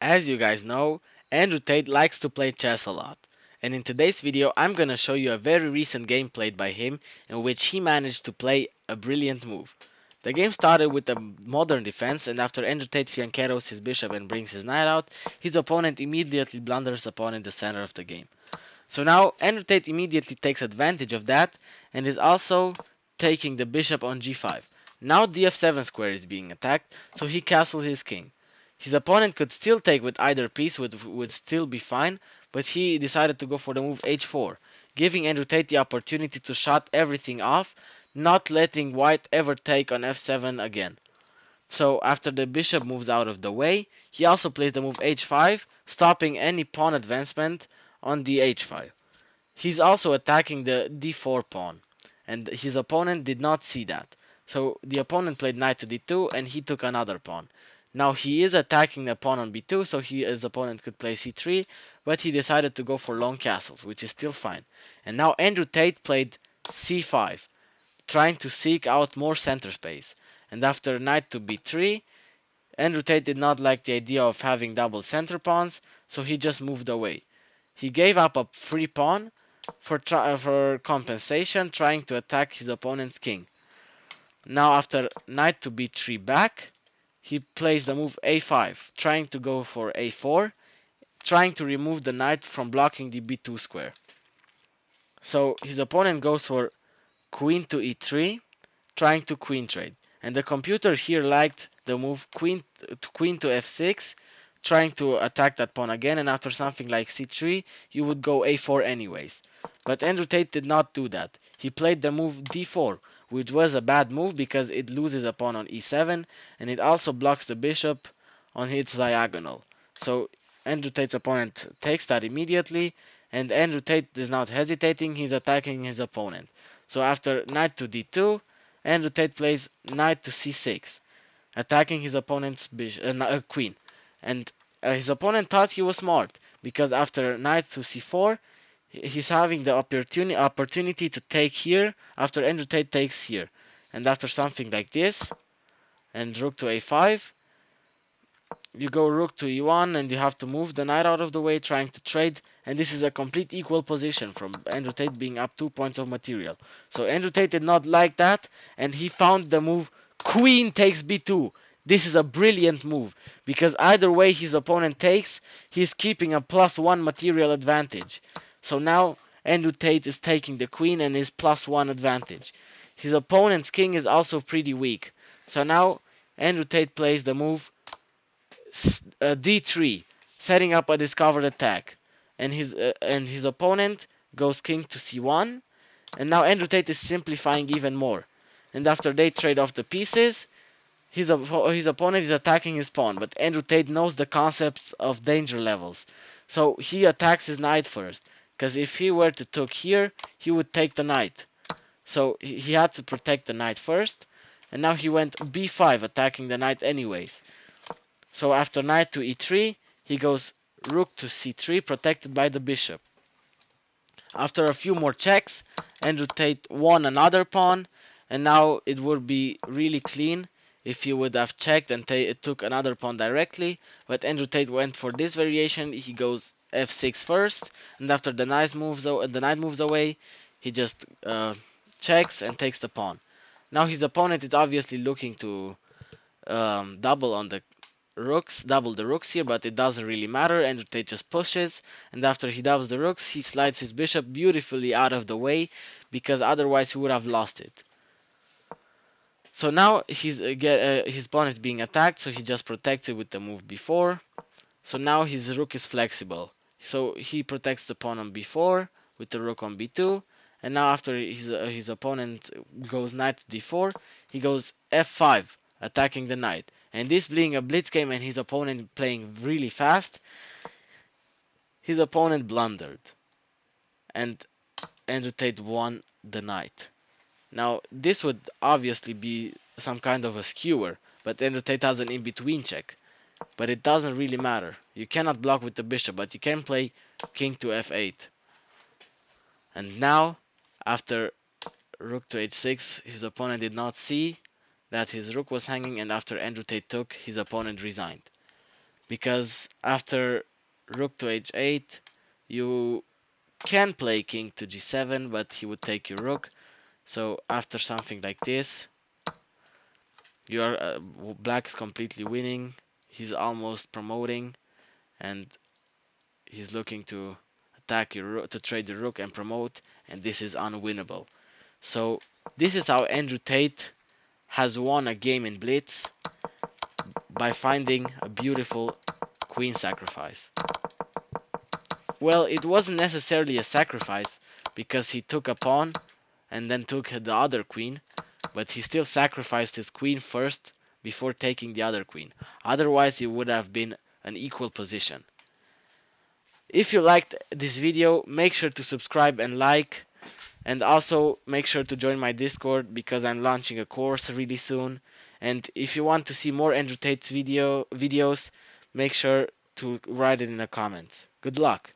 As you guys know, Andrew Tate likes to play chess a lot, and in today's video I'm gonna show you a very recent game played by him in which he managed to play a brilliant move. The game started with a modern defense, and after Andrew Tate fianchettos his bishop and brings his knight out, his opponent immediately blunders upon in the center of the game. So now Andrew Tate immediately takes advantage of that and is also taking the bishop on g5. Now the f7 square is being attacked, so he castles his king. His opponent could still take with either piece, would still be fine, but he decided to go for the move h4, giving Andrew Tate the opportunity to shut everything off, not letting white ever take on f7 again. So after the bishop moves out of the way, he also plays the move h5, stopping any pawn advancement on the h5. He's also attacking the d4 pawn, and his opponent did not see that. So the opponent played knight to d2 and he took another pawn. Now he is attacking the pawn on b2, so his opponent could play c3, but he decided to go for long castles, which is still fine. And now Andrew Tate played c5, trying to seek out more center space. And after knight to b3, Andrew Tate did not like the idea of having double center pawns, so he just moved away. He gave up a free pawn for compensation, trying to attack his opponent's king. Now after knight to b3 back, he plays the move a5, trying to go for a4, trying to remove the knight from blocking the b2 square. So his opponent goes for queen to e3, trying to queen trade. And the computer here liked the move queen to f6, trying to attack that pawn again, and after something like c3, you would go a4 anyways. But Andrew Tate did not do that. He played the move d4, which was a bad move because it loses a pawn on e7, and it also blocks the bishop on its diagonal. So Andrew Tate's opponent takes that immediately, and Andrew Tate is not hesitating, he's attacking his opponent. So after knight to d2, Andrew Tate plays knight to c6, attacking his opponent's queen. And his opponent thought he was smart, because after knight to c4, he's having the opportunity to take here after Andrew Tate takes here. And after something like this, and rook to a5, you go rook to e1 and you have to move the knight out of the way trying to trade, and this is a complete equal position from Andrew Tate being up 2 points of material. So Andrew Tate did not like that, and he found the move queen takes b2. This is a brilliant move because either way his opponent takes, he's keeping a +1 material advantage. So now Andrew Tate is taking the queen and is +1 advantage. His opponent's king is also pretty weak. So now Andrew Tate plays the move d3, setting up a discovered attack, and his opponent goes king to c1, and now Andrew Tate is simplifying even more. And after they trade off the pieces, his opponent is attacking his pawn, but Andrew Tate knows the concepts of danger levels, so he attacks his knight first, because if he were to took here, he would take the knight. So he had to protect the knight first, and now he went b5, attacking the knight anyways. So after knight to e3, he goes rook to c3, protected by the bishop. After a few more checks, Andrew Tate won another pawn, and now it would be really clean if he would have checked and took another pawn directly, but Andrew Tate went for this variation. He goes f6 first, and after the knight moves away, he just checks and takes the pawn. Now his opponent is obviously looking to double on the double the rooks here, but it doesn't really matter. Andrew Tate just pushes, and after he doubles the rooks, he slides his bishop beautifully out of the way, because otherwise he would have lost it. So now his pawn is being attacked, so he just protects it with the move b4. So now his rook is flexible. So he protects the pawn on b4 with the rook on b2, and now after his opponent goes knight to d4, he goes f5, attacking the knight. And this being a blitz game and his opponent playing really fast, his opponent blundered, and Andrew Tate won the knight. Now this would obviously be some kind of a skewer, but Andrew Tate has an in-between check. But it doesn't really matter. You cannot block with the bishop, but you can play king to f8. And now, after rook to h6, his opponent did not see that his rook was hanging, and after Andrew Tate took, his opponent resigned. because after rook to h8, you can play king to g7, but he would take your rook. So after something like this, you are black is completely winning. He's almost promoting, and he's looking to attack your rook, to trade the rook and promote, and this is unwinnable. So this is how Andrew Tate has won a game in blitz by finding a beautiful queen sacrifice. Well, it wasn't necessarily a sacrifice because he took a pawn and then took the other queen, but he still sacrificed his queen first before taking the other queen. Otherwise, it would have been an equal position. If you liked this video, make sure to subscribe and like, and also make sure to join my Discord because I'm launching a course really soon. And if you want to see more Andrew Tate's videos, make sure to write it in the comments. Good luck!